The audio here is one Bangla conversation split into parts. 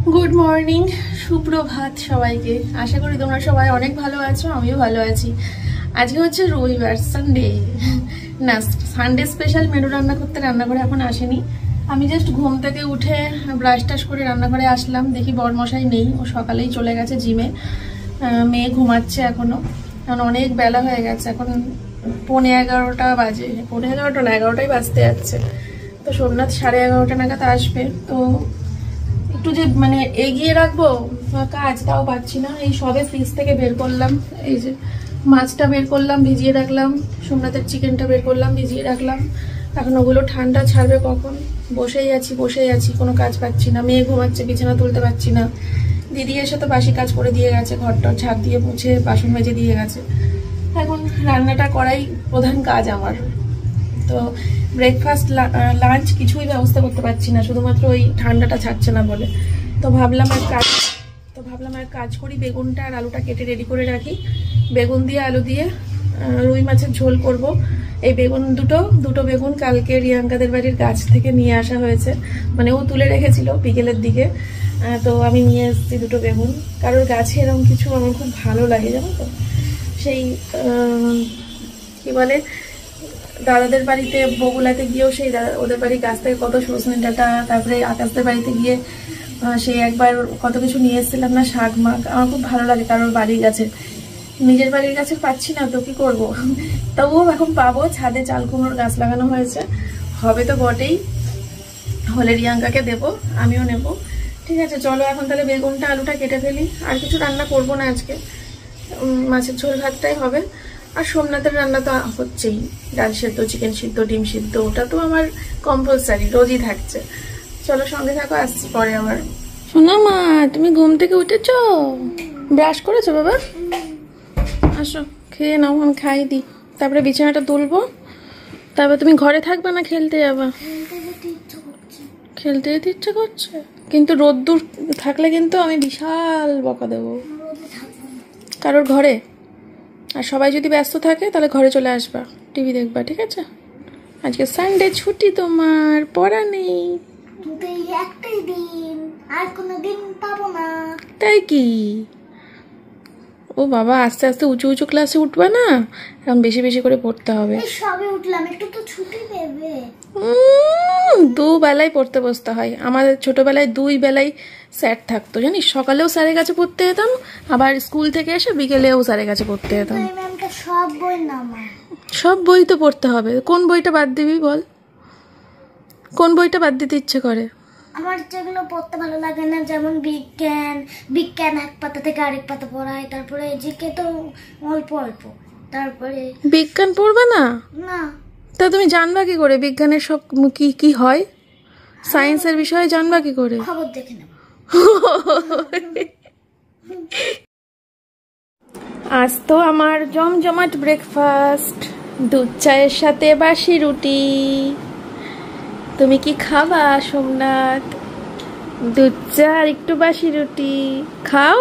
गुड मर्निंग सुप्रभात सबाइके आशा करी তোমরা সবাই অনেক ভালো আছো আমিও ভালো আছি। আজকে হচ্ছে রবিবার সানডে না সানডে স্পেশাল মেনু রান্না করতে রান্নাঘরে এখন আসেনি। আমি জাস্ট ঘুম থেকে উঠে ব্রাশ টাশ করে রান্নাঘরে আসলাম, দেখি বরমশাই নেই, ও সকালেই চলে গেছে জিমে। মেয়ে ঘুমাচ্ছে এখনো, কারণ অনেক বেলা হয়ে গেছে, এখন 11:15 বাজে, 11:15 না 11টাই বাজতে যাচ্ছে। তো সোমনাথ 11:30 নাগাদ আসবে। তো একটু যে মানে এগিয়ে রাখবো কাজ তাও পাচ্ছি না। এই সবে ফ্রিজ থেকে বের করলাম, এই যে মাছটা বের করলাম ভিজিয়ে রাখলাম, সোমনাথের চিকেনটা বের করলাম ভিজিয়ে রাখলাম। এখন ওগুলো ঠান্ডা ছাড়বে কখন, বসেই আছি কোনো কাজ পাচ্ছি না। মেয়ে ঘুমাচ্ছে, বিছানা তুলতে পারছি না। দিদি এসে তো বাসি কাজ করে দিয়ে গেছে, ঘরটর ঝাঁপ দিয়ে মুছে বাসন মেজে দিয়ে গেছে। এখন রান্নাটা করাই প্রধান কাজ আমার। তো ব্রেকফাস্ট লাঞ্চ কিছুই ব্যবস্থা করতে পারছি না, শুধুমাত্র ওই ঠান্ডাটা ছাড়ছে না বলে। তো ভাবলাম আর কাজ করি, বেগুনটা আর আলুটা কেটে রেডি করে রাখি। বেগুন দিয়ে আলু দিয়ে রুই মাছের ঝোল করব। এই বেগুন দুটো বেগুন কালকে রিয়াঙ্কাদের বাড়ির গাছ থেকে নিয়ে আসা হয়েছে, মানে ও তুলে রেখেছিল বিকেলের দিকে। তো আমি নিয়ে এসেছি দুটো বেগুন। কারোর গাছে এরকম কিছু আমার খুব ভালো লাগে, জানো তো। সেই কি বলে, দাদাদের বাড়িতে বগুলাতে গিয়েও সেই ওদের বাড়ির গাছ থেকে কত সজনে ডাঁটা, তারপরে আকাশদের বাড়িতে গিয়ে সেই একবার কত কিছু নিয়ে এসেছিলাম না, শাক মাখ। আমার খুব ভালো লাগে কারোর বাড়ির গাছে। নিজের বাড়ির গাছে পাচ্ছি না তো কি করবো, তবুও এখন পাবো। ছাদে চাল কুমড়োর গাছ লাগানো হয়েছে, হবে তো বটেই, হলে রিয়াঙ্কাকে দেবো, আমিও নেব। ঠিক আছে, চলো এখন তাহলে বেগুনটা আলুটা কেটে ফেলি। আর কিছু রান্না করবো না আজকে, মাছের ঝোল ভাতটাই হবে। আর সোমনাথের রান্না তো হচ্ছেই, ডাল সিদ্ধ, চিকেন সিদ্ধ, ডিম সিদ্ধ, ওটা তো আমার কম্পালসারি, রোজই থাকছে। চলো সঙ্গে থাকো, আসছি পরে আবার। শোনা মা, তুমি ঘুম থেকে উঠেছো? ব্রাশ করেছো বাবা? আসো খেয়ে নাও, আমি খাই দিই, তারপরে বিছানাটা তুলবো। তারপর তুমি ঘরে থাকবে না খেলতে যাবা? খেলতে যেতে ইচ্ছা করছে, কিন্তু রোদ্দুর থাকলে কিন্তু আমি বিশাল বকা দেবো কারোর ঘরে। আর সবাই যদি ব্যস্ত থাকে তাহলে ঘরে চলে আসবা, টিভি দেখবা, ঠিক আছে? আজকে সানডে ছুটি, তোমার পড়া নেই। একটাই দিন, আর কোনো দিন পাবো না। তাই কি? ও বাবা, আস্তে আস্তে উঁচু ক্লাসে উঠবা না, এখন বেশি বেশি করে পড়তে হবে। সবে উঠলাম, একটু তো ছুটি দেবে। দুবেলায় পড়তে বসতে হয়। আমাদের ছোটবেলায় 2 বেলায় স্যার থাকতো, জানিস? সকালেও স্যারের কাছে পড়তে যেতাম, আবার স্কুল থেকে এসে বিকেলেও স্যারের কাছে পড়তে যেতাম। সব বই নামা, সব বই তো পড়তে হবে। কোন বইটা বাদ দিবি বল? কোন বইটা বাদ দিতে ইচ্ছে করে? আমার যেগুলো পড়তে ভালো লাগে না, যেমন বিজ্ঞান এক পাতা থেকে আরেক পাতা পড়ায়, তারপরে জিকে তো অল্প অল্প, তারপরে বিজ্ঞান পড়বে না? না। তা তুমি জানবা কি করে বিজ্ঞানের সব কি কি হয়? সায়েন্সের বিষয়ে জানবা কি করে? খবর দেখে নেব। আজ তো আমার জমজমাট ব্রেকফাস্ট, দুধ চায়ের সাথে বাসি রুটি। তুমি কি খাবা সোমনাথ? দুধ চা আর একটু বাসি রুটি খাও।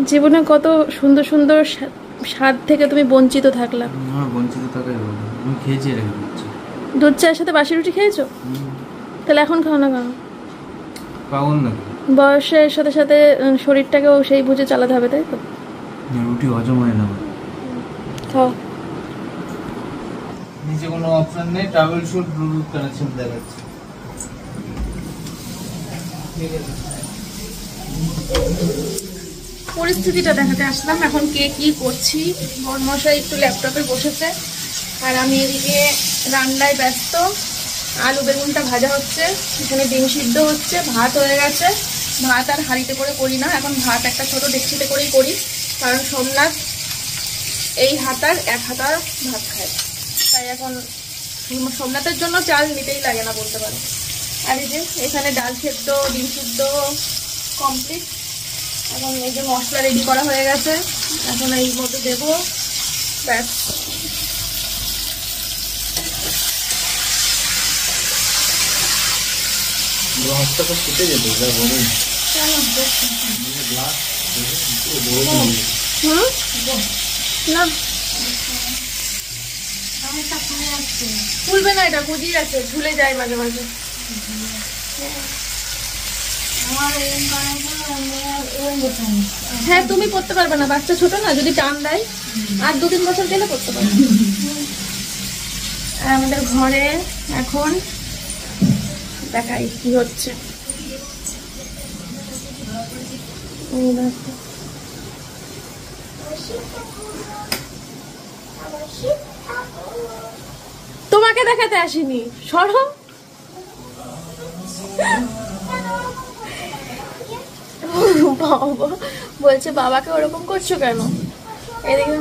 জীবনে কত সুন্দর সুন্দর স্বাদ থেকে তুমি বঞ্চিত থাকলাম। বঞ্চিত থাকাই ভালো, আমি খেয়েছি রেখে দিচ্ছি। দুধ চায়ের সাথে বাসি রুটি খেয়েছো? তাহলে এখন খাও না কেন? পাগল নাকি? বয়সের সাথে সাথে শরীরটাকেও সেই বুঝে চালাতে হবে, তাই তো? রুটি হজম হয় না। খাও। নিচে কোনো অপশন নেই, ট্রাভেল শুট ব্লুটুথ কানেকশন দেখাচ্ছে। পরিস্থিতিটা দেখাতে আসলাম, এখন কে কি করছি। বরমশাই একটু ল্যাপটপে বসেছে, আর আমি এদিকে রান্নায় ব্যস্ত। আলু বেগুনটা ভাজা হচ্ছে, এখানে ডিম সিদ্ধ হচ্ছে, ভাত হয়ে গেছে। ভাত আর হাঁড়িতে করে করি না, এখন ভাত একটা ছোট ডেকচিতে করেই করি, কারণ সোমনাথ এই হাতার এক হাতার ভাত খায়, তাই এখন সোমনাথের জন্য চাল নিতেই লাগে না বলতে পারো। আর এই যে এখানে ডাল সেদ্ধ, ডিম সিদ্ধ কমপ্লিট। এখন এই যে মশলা রেডি করা হয়ে গেছে, এখন এই মধ্যে দেবো, ব্যাস। না খুলবে না, এটা বুঝিয়ে আছে, ঝুলে যায় মাঝে মাঝে। হ্যাঁ তুমি পড়তে পারবে না, বাচ্চা ছোট না, যদি টান দেয় আর 2-3 বছর গেলে পড়তে পারবে। আর আমাদের ঘরে এখন দেখাই কি হচ্ছে। তোমাকে দেখাতে আসিনি, সরো। বাবা বলছে বাবাকে ওরকম করছো কেন? এদিকে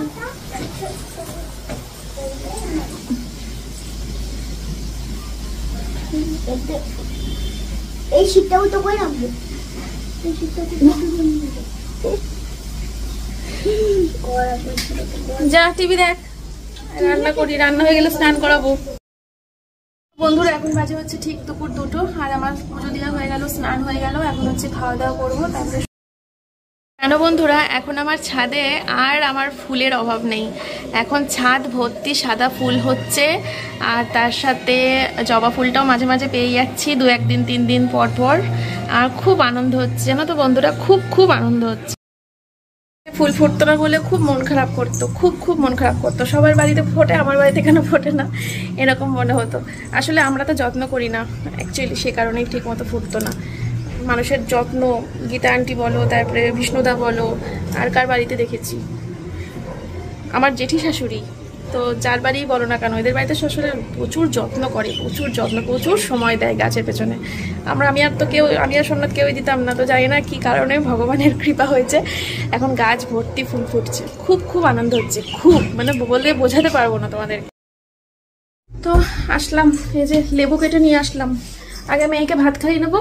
এই শীতটাও তো করে নামবো, যা টিভি দেখ, রান্না করি, রান্না হয়ে গেলে স্নান করাবো। বন্ধুরা এখন বাজে হচ্ছে ঠিক দুপুর 2টো, আর আমার পুজো দেওয়া হয়ে গেল, স্নান হয়ে গেল, এখন হচ্ছে খাওয়া দাওয়া করবো। তারপরে কেন বন্ধুরা, এখন আমার ছাদে আর আমার ফুলের অভাব নেই, এখন ছাদ ভর্তি সাদা ফুল হচ্ছে, আর তার সাথে জবা ফুলটাও মাঝে মাঝে পেয়ে যাচ্ছি 2-1 দিন 3 দিন পর পর, আর খুব আনন্দ হচ্ছে জানো তো বন্ধুরা, খুব আনন্দ হচ্ছে। ফুল ফুটতো না বলে খুব মন খারাপ করতো, খুব মন খারাপ করতো, সবার বাড়িতে ফোটে আমার বাড়িতে কেন ফোটে না এরকম মনে হতো। আসলে আমরা তো যত্ন করি না অ্যাকচুয়ালি, সে কারণেই ঠিক মতো ফুটতো না। মানুষের যত্ন, গীতা আন্টি বলো, তারপরে বিষ্ণুদা বলো, আর কার বাড়িতে দেখেছি, আমার জেঠি শাশুড়ি, তো যার বাড়িই বলো না কেন, এদের বাড়িতে শ্বশুরের প্রচুর যত্ন করে, প্রচুর সময় দেয় গাছের পেছনে। আমি আর সোমনাথ কেউই দিতাম না, তো জানি না কি কারণে ভগবানের কৃপা হয়েছে, এখন গাছ ভর্তি ফুল ফুটছে, খুব আনন্দ হচ্ছে, মানে বলে বোঝাতে পারবো না তোমাদের। তো আসলাম, এই যে লেবু কেটে নিয়ে আসলাম, আগে মেয়েকে ভাত খাইয়ে নেবো,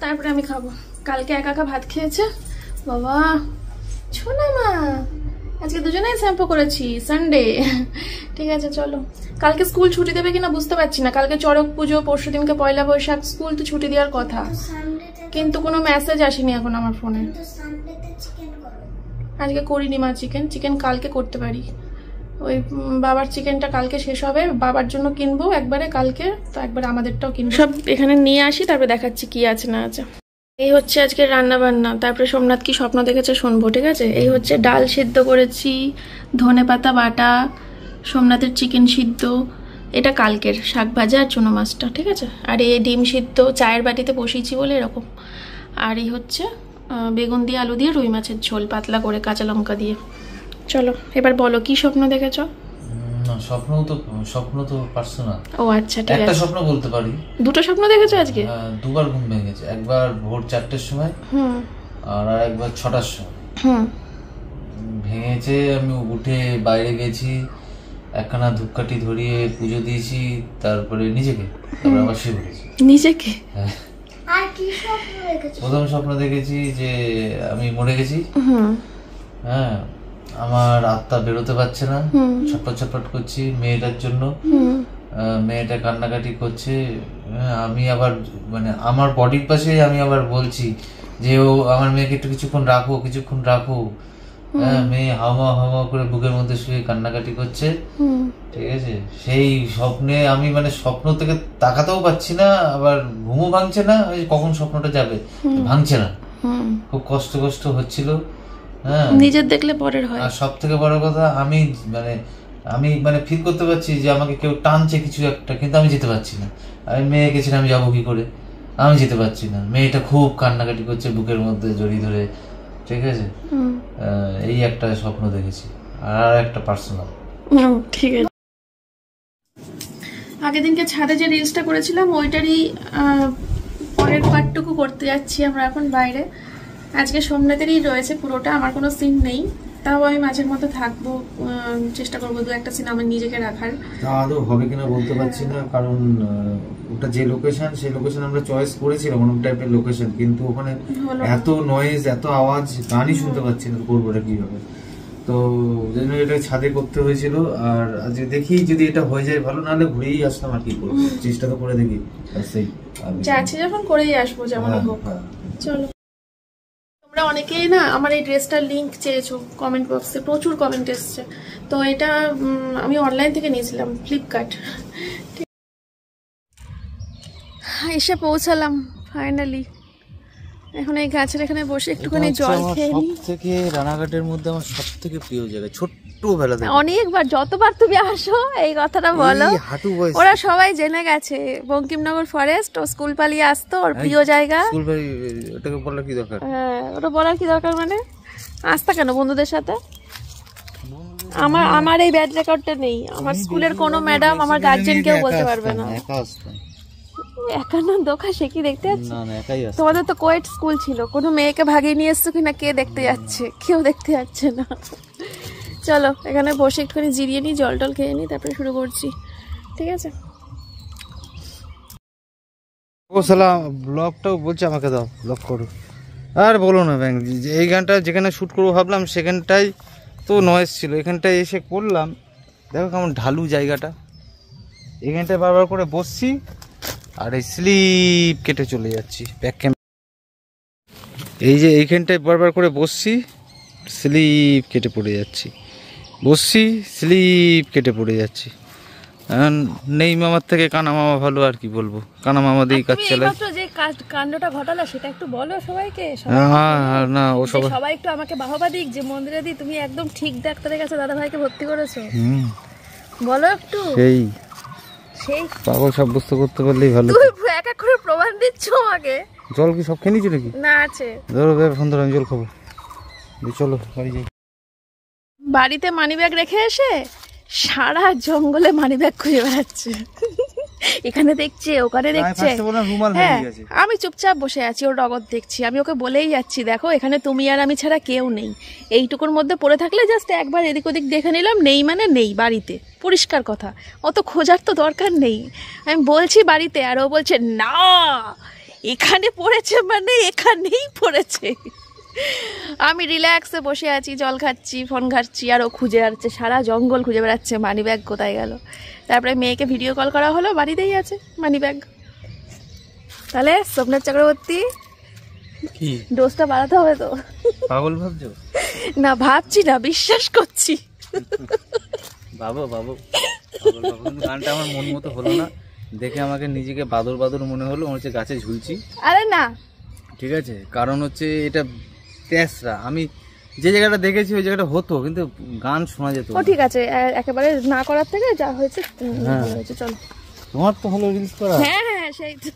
তারপরে আমি খাবো। কালকে একা ভাত খেয়েছে বাবা, ছোনা মা, আজকে দুজনেই শ্যাম্পু করেছি, সানডে। ঠিক আছে চলো, কালকে স্কুল ছুটি দেবে কিনা বুঝতে পারছি না, কালকে চড়ক পুজো, পরশু দিনকে পয়লা বৈশাখ, স্কুল তো ছুটি দেওয়ার কথা, কিন্তু কোনো মেসেজ আসেনি এখন আমার ফোনে। আজকে করিনি মা চিকেন কালকে করতে পারি, ওই বাবার চিকেনটা কালকে শেষ হবে, বাবার জন্য কিনবো একবারে কালকে, তো একবার আমাদেরটাও কিনবো। সব এখানে নিয়ে আসি, তারপরে দেখাচ্ছি কি আছে না আছে। এই হচ্ছে আজকে রান্না বান্না, তারপরে সোমনাথ কি স্বপ্ন দেখেছে শুনবো, ঠিক আছে? এই হচ্ছে ডাল সিদ্ধ করেছি, ধনেপাতা বাটা, সোমনাথের চিকেন সিদ্ধ, এটা কালকের শাক ভাজা আর চুনো মাছটা, ঠিক আছে? আর এই ডিম সিদ্ধ চায়ের বাটিতে বসিয়েছি বলে এরকম। আর এই হচ্ছে বেগুন দিয়ে আলু দিয়ে রুই মাছের ঝোল পাতলা করে কাঁচা লঙ্কা দিয়ে। চলো এবার বলো কি স্বপ্ন দেখেছো? স্বপ্ন তো পার্সোনাল। ও আচ্ছা ঠিক আছে, একটা স্বপ্ন বলতে পারি। দুটো স্বপ্ন দেখেছো আজকে? দুবার ঘুম ভেঙেছে, একবার ভোর 4টের সময় আর একবার 6টার সময় ভেঙেছে। আমি উঠে বাইরে গেছি, একখানা ধূপকাঠি ধরিয়ে পুজো দিয়েছি, তারপরে তারপরে আবার শুয়ে পড়েছি নিজেকে। আর কি স্বপ্ন দেখেছো? প্রথম স্বপ্ন দেখেছি যে আমি মরে গেছি, হ্যাঁ, আমার আত্মা বেরোতে পারছে না, ছটফট করছি মেয়েটার জন্য, মেয়েটা কান্নাকাটি করছে, আমি আবার মানে আমার বডির পাশে আমি আবার বলছি যে ও আমার মেয়েকে একটু কিছুক্ষণ রাখো, হ্যাঁ, মেয়ে হাওয়া করে বুকের মধ্যে শুয়ে কান্নাকাটি করছে, ঠিক আছে? সেই স্বপ্নে আমি মানে স্বপ্ন থেকে তাকাতেও পাচ্ছি না, আবার ঘুমও ভাঙছে না, কখন স্বপ্নটা যাবে ভাঙছে না, খুব কষ্ট হচ্ছিল। হ্যাঁ, নিজের দেখলে পরের হয়। আর সব থেকে বড় কথা, আমি মানে ফিল করতে পারছি যে আমাকে কেউ টানছে কিছু একটা, কিন্তু আমি যেতে পারছি না। আমি মেয়ে গেছিলাম, আমি যাবো কি করে, আমি যেতে পারছি না। মেয়েটা খুব কান্নাকাটি করছে বুকের মধ্যে জড়িয়ে ধরে, ঠিক আছে? এই একটা স্বপ্ন দেখেছি, আর একটা পার্সোনাল। ঠিক আছে, আগের দিনকে ছাদে যে রিলসটা করেছিলাম ওইটারই পরের পার্টটুকু করতে যাচ্ছি আমরা এখন বাইরে। আজকে সোমনাথেরই রয়েছে পুরোটা, আমার কোনো সিন নেই, তাও আমি মাঝের মতো থাকবো, চেষ্টা করবো 2-1টা সিন আমার নিজেকে রাখার। আদৌ হবে কিনা বলতে পারছি না, কারণ ওটা যে লোকেশন, সেই লোকেশন আমরা চয়েস করেছিলাম অন্য টাইপের লোকেশন, কিন্তু ওখানে এত নয়েজ, এত আওয়াজ, গানই শুনতে পাচ্ছি না, করবো এটা কিভাবে? তো জন্য এটা ছাদে করতে হয়েছিল। আর আজকে দেখি যদি এটা হয়ে যায় ভালো, নাহলে ঘুরেই আসলাম, আর কি করবো, চেষ্টা তো করে দেখি। যাচ্ছি যখন করেই আসবো যেমন হোক। চলো, তোমরা অনেকেই না আমার এই ড্রেসটার লিংক চেয়েছো কমেন্ট বক্সে, প্রচুর কমেন্ট এসছে। তো এটা আমি অনলাইন থেকে নিয়েছিলাম, ফ্লিপকার্ট। এসে পৌঁছালাম ফাইনালি। এখন এই গাছের এখানে বসে একটুখানি জল খেয়ে নিই। সবথেকে রানাঘাটের মধ্যে আমার সবথেকে প্রিয় জায়গা, ছোট্টবেলা থেকে। অনেকবার, যতবার তুমি আসো এই কথাটা বলো। ওরা সবাই জেনে গেছে বঙ্কিমনগর ফরেস্ট, ও স্কুল পালিয়ে আসতো, ওর প্রিয় জায়গা। স্কুল পালি, ওটাকে বলার কি দরকার? হ্যাঁ, ওটা বলার কি দরকার মানে? আসতা কেন বন্ধুদের সাথে? আমার এই ব্যাড রেকর্ডটা নেই। আমার স্কুলের কোনো ম্যাডাম আমার গার্জেন কেউ বলতে পারবে না। একা না দোকা, সে কি দেখতে যাচ্ছে? তোমাদের তো কোয়েট স্কুল ছিল, কোনো মেয়েকে ভাগিয়ে নিয়ে এসছো কিনা কে দেখতে যাচ্ছে? কেউ দেখতে যাচ্ছে না। চলো এখানে বসে একটুখানি জিরিয়ে নিই, জল টল খেয়ে নিই, তারপরে শুরু করছি, ঠিক আছে? ও সালাম, ব্লগটাও বলছে আমাকে দাও, ব্লগ করো। আর বলো না ব্যাং, এই গানটা যেখানে শ্যুট করবো ভাবলাম সেখানটাই তো নয়েজ ছিল, এখানটায় এসে করলাম। দেখো কেমন ঢালু জায়গাটা, এখানটায় বারবার করে বসছি আর এই স্লিপ কেটে চলে যাচ্ছি ব্যাক ক্যামেরা। এই যে এইখানটায় বারবার করে বসছি, স্লিপ কেটে পড়ে যাচ্ছি, বসছি স্লিপ কেটে পড়ে যাচ্ছি। নেই মামার থেকে কানা মামা ভালো, আর কি বলবো, কানা মামা দিয়ে কাজ চালায়। যে কাণ্ডটা ঘটালা সেটা একটু বলো সবাইকে। না ও সবাই একটু আমাকে বাহবা দিক যে মন্দিরে দি তুমি একদম ঠিক ডাক্তারের কাছে দাদা ভাইকে ভর্তি করেছো, বলো একটু। সেই পাগল সাব্যস্ত করতে পারলেই ভালো। তুই এক এক করে প্রমাণ দিচ্ছ আমাকে। জল কি সব খেয়ে নিয়েছি নাকি? না, আছে। ধরো ফোন ধরো, আমি জল খাবো। চলো বাড়ি যাই। বাড়িতে মানিব্যাগ রেখে এসে সারা জঙ্গলে মানিব্যাগ খুঁজে বেড়াচ্ছে, এখানে দেখছে ওখানে দেখছে। হ্যাঁ, আমি চুপচাপ বসে আছি, ওর নগদ দেখছি। আমি ওকে বলেই যাচ্ছি দেখো এখানে তুমি আর আমি ছাড়া কেউ নেই, এইটুকুর মধ্যে পড়ে থাকলে জাস্ট একবার এদিক ওদিক দেখে নিলাম, নেই মানে নেই, বাড়িতে পরিষ্কার কথা, অত খোঁজার তো দরকার নেই। আমি বলছি বাড়িতে, আর ও বলছে না এখানে পড়েছে মানে এখানেই পড়েছে। আমি রিল্যাক্সে বসে আছি, জল খাচ্ছি, ফোন ঘাটছি, আর ও খুঁজে বেড়াচ্ছে, সারা জঙ্গল খুঁজে বেড়াচ্ছে মানিব্যাগ কোথায় গেল। তারপরে মেয়েকে ভিডিও কল করা হলো, বাড়িতেই আছে মানিব্যাগ। তাহলে স্বপ্নের চক্রবর্তী কি ডোজটা বাড়াতে হবে তো? পাগল ভাবছো? না ভাবছি না, বিশ্বাস করছি। বাবু গানটা আমার মন মতো হলো না, দেখে আমাকে নিজেকে বাদর বাদর মনে হলো, মনে হচ্ছে গাছে ঝুলছি। আরে না, ঠিক আছে, কারণ হচ্ছে এটা তেসরা, আমি যে জায়গাটা দেখেছি ওই জায়গাটা হতো, কিন্তু গান শোনা যেত। ও ঠিক আছে, একেবারে না করার থেকে যা হয়েছে ভালো হয়েছে। চলো, তোমার তো হলো রিলস করা। হ্যাঁ সেই তো।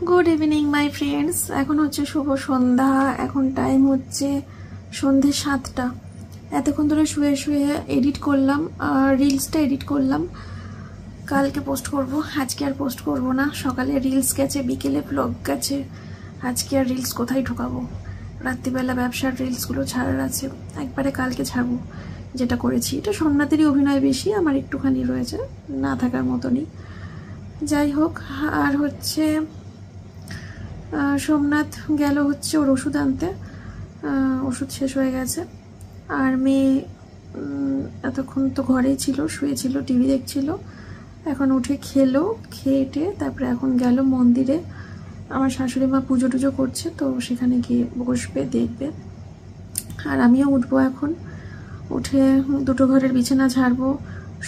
গুড ইভিনিং মাই ফ্রেন্ডস, এখন হচ্ছে শুভ সন্ধ্যা, এখন টাইম হচ্ছে সন্ধে 7টা। এতক্ষণ ধরে শুয়ে শুয়ে এডিট করলাম, আর রিলসটা এডিট করলাম, কালকে পোস্ট করব, আজকে আর পোস্ট করব না। সকালে রিলস গেছে, বিকেলে ব্লগ গেছে, আজকে আর রিলস কোথায় ঢোকাবো? রাত্রিবেলা ব্যবসার রিলসগুলো ছাড়ার আছে, একবারে কালকে ছাড়বো যেটা করেছি। এটা সোমনাথেরই অভিনয় বেশি, আমার একটুখানি রয়েছে, না থাকার মতনই। যাই হোক, আর হচ্ছে সোমনাথ গেল হচ্ছে ওর ওষুধ আনতে, ওষুধ শেষ হয়ে গেছে। আর মেয়ে এতক্ষণ তো ঘরেই ছিল, শুয়েছিল, টিভি দেখছিল, এখন উঠে খেলো, খেয়ে তারপরে এখন গেল মন্দিরে। আমার শাশুড়ি মা পুজো টুজো করছে, তো সেখানে গিয়ে বসবে, দেখবে। আর আমিও উঠবো এখন, উঠে দুটো ঘরের বিছানা ঝাড়বো,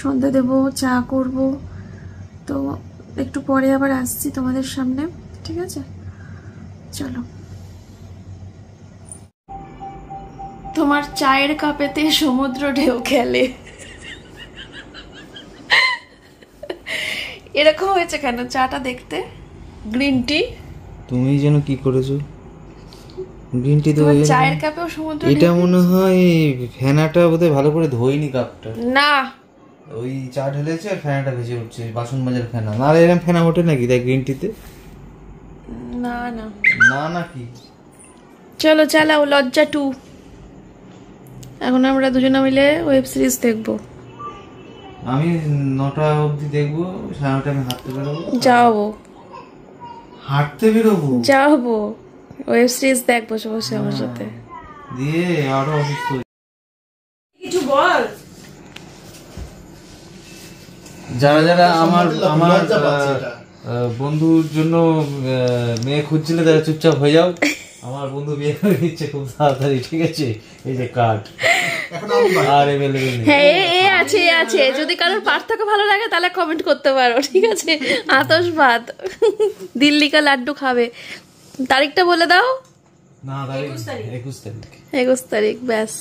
সন্ধে দেবো, চা করব। তো একটু পরে আবার আসছি তোমাদের সামনে, ঠিক আছে? চলো। তোমার চায়ের কাপেতে সমুদ্র ঢেউ খেলে, এরকম হয়েছে কেন চাটা দেখতে? গ্রিন টি তুমি যেন কি করেছো? গ্রিন টি তো চায়ের কাপেও সমুদ্র। এটা মনে হয় ফেনাটা বোধহয় ভালো করে ধোয়নি কাপটা। না, ওই চা ঢেলেছে আর ফেনাটা ভেজে উঠছে, বাসন মাজার ফেনা। না এরকম ফেনা ওঠে নাকি তাই গ্রিন টিতে? না না না না কি? চলো চালাও লজ্জা 2। এখন আমরা দুজনে মিলে ওয়েব সিরিজ দেখবো। আমি 9টা অবধি দেখবো, 9:30 আমি হাঁটতে বেরোবো। যাবো, হাঁটতে বেরোবো, যাবো ওয়েব সিরিজ দেখবো বসে বসে আমার সাথে। দিয়ে আরো অসুস্থ কিছু বল। যারা যারা আমার বন্ধুর জন্য মেয়ে খুঁজছিলে তারা চুপচাপ হয়ে যাও, আমার বন্ধু বিয়ে করে নিচ্ছে খুব তাড়াতাড়ি, ঠিক আছে? এই যে কার্ড, এখন আমি বাড়ি। আর available নেই। হ্যাঁ এ আছে যদি কারোর পার্থক্য ভালো লাগে তাহলে কমেন্ট করতে পারো, ঠিক আছে? আতশবাদ দিল্লি কা লাড্ডু খাবে। তারিখটা বলে দাও। না, 21 তারিখ। 21 তারিখ, ব্যাস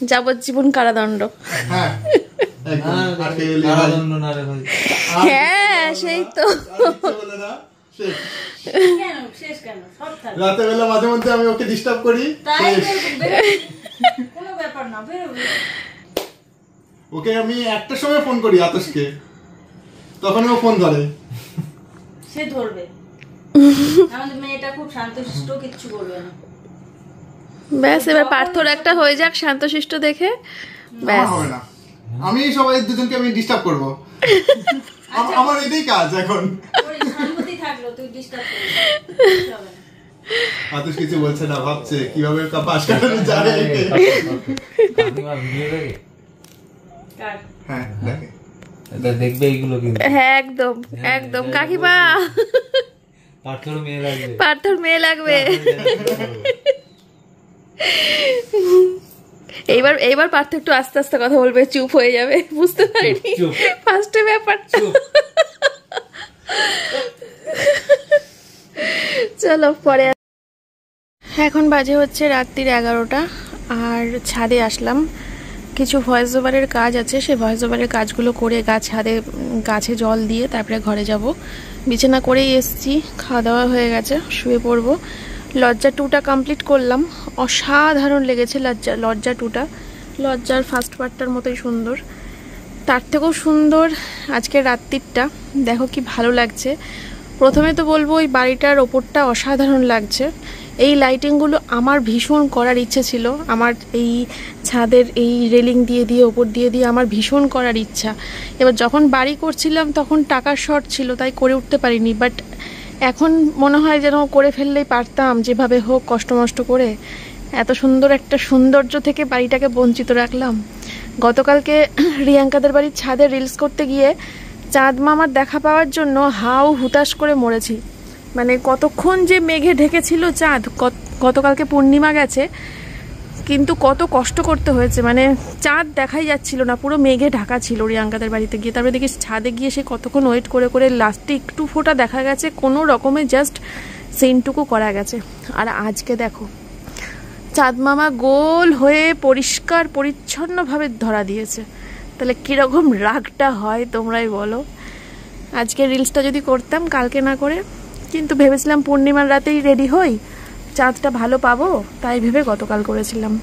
যাবজ্জীবন কারাদণ্ড। হ্যাঁ একদম। আর খেয়ে এলি ভাই। কারাদণ্ড না রে ভাই। হ্যাঁ সেই তো। আর ইচ্ছে বলে না, শেষ। রাতে বেলা মাঝে মধ্যে আমি ওকে ডিস্টার্ব করি, শেষ। ওকে আমি একটার সময় ফোন করি আতশকে, তখন ও ফোন ধরে। সে ধরবে, আমাদের মেয়েটা খুব শান্তশিষ্ট, কিচ্ছু করবে না। ব্যাস এবার পার্থর একটা হয়ে যাক শান্তশিষ্ট দেখে, ব্যাস। আমার হবে না, আমি সবাই দুজনকে আমি ডিস্টার্ব করব। আমার এটাই কাজ এখন। ওর শান্তি থাকলো, তুই ডিস্টার্ব করবি হবে না। আতুষ কিছু বলছে না, ভাবছে কিভাবে পাশ কাটানো যায়। কাকিমা ভিডিও দেখে? কার? হ্যাঁ দেখে। এটা দেখবে এইগুলো কিন্তু। হ্যাঁ একদম একদম কাকিমা, পার্থর মেয়ে লাগবে। পার্থর মেয়ে লাগবে। এইবার পার্থ একটু আস্তে আস্তে কথা বলবে, চুপ হয়ে যাবে, বুঝতে পারিনি চুপ। ফার্স্টে ব্যাপারটা। চলো পরে। এখন বাজে হচ্ছে রাত্রির 11টা, আর ছাদে আসলাম। কিছু ভয়েস ওভারের কাজ আছে, সেই ভয়েস ওভারের কাজগুলো করে গাছে জল দিয়ে তারপরে ঘরে যাব। বিছানা করেই এসছি, খাওয়া দাওয়া হয়ে গেছে, শুয়ে পড়বো। লজ্জা 2টা কমপ্লিট করলাম, অসাধারণ লেগেছে লজ্জা 2টা। লজ্জার ফার্স্ট পার্টটার মতোই সুন্দর, তার থেকেও সুন্দর আজকের রাত্রিটা। দেখো কি ভালো লাগছে। প্রথমে তো বলবো ওই বাড়িটার ওপরটা অসাধারণ লাগছে। এই লাইটিংগুলো আমার ভীষণ করার ইচ্ছে ছিল, আমার এই ছাদের এই রেলিং দিয়ে ওপর দিয়ে আমার ভীষণ করার ইচ্ছা। এবার যখন বাড়ি করছিলাম তখন টাকার শর্ট ছিল, তাই করে উঠতে পারিনি। বাট এখন মনে হয় যেন করে ফেললেই পারতাম, যেভাবে হোক কষ্ট মষ্ট করে। এত সুন্দর একটা সৌন্দর্য থেকে বাড়িটাকে বঞ্চিত রাখলাম। গতকালকে রিয়াঙ্কাদের বাড়ির ছাদে রিলস করতে গিয়ে চাঁদ মামার দেখা পাওয়ার জন্য হাউ হুতাশ করে মরেছি। মানে কতক্ষণ যে মেঘে ঢেকেছিল চাঁদ, গতকালকে পূর্ণিমা গেছে কিন্তু কত কষ্ট করতে হয়েছে, মানে চাঁদ দেখাই যাচ্ছিল না, পুরো মেঘে ঢাকা ছিল রিয়াঙ্কাদের বাড়িতে গিয়ে। তারপরে দেখি ছাদে গিয়ে সে কতক্ষণ ওয়েট করে লাস্টে একটু ফোঁটা দেখা গেছে, কোনো রকমে জাস্ট সিনটুকু করা গেছে। আর আজকে দেখো চাঁদ মামা গোল হয়ে পরিষ্কার পরিচ্ছন্নভাবে ধরা দিয়েছে, তাহলে কীরকম রাগটা হয় তোমরাই বলো। আজকে রিলসটা যদি করতাম কালকে না করে, কিন্তু ভেবেছিলাম পূর্ণিমার রাতেই রেডি হই, চাঁদটা ভালো পাবো, তাই ভেবে গতকাল করেছিলাম।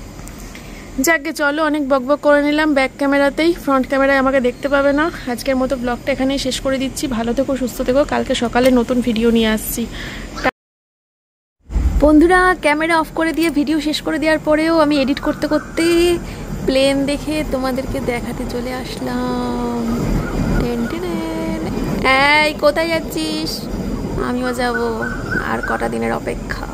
যাকে চলো, অনেক বকবক করে নিলাম ব্যাক ক্যামেরাতেই, ফ্রন্ট ক্যামেরায় আমাকে দেখতে পাবে না। আজকের মতো ব্লগটা এখানেই শেষ করে দিচ্ছি। ভালো থেকো, সুস্থ থেকো, কালকে সকালে নতুন ভিডিও নিয়ে আসছি। বন্ধুরা, ক্যামেরা অফ করে দিয়ে ভিডিও শেষ করে দেওয়ার পরেও আমি এডিট করতে করতে প্লেন দেখে তোমাদেরকে দেখাতে চলে আসলাম। এই কোথায় যাচ্ছিস? আমিও যাব, আর কটা দিনের অপেক্ষা।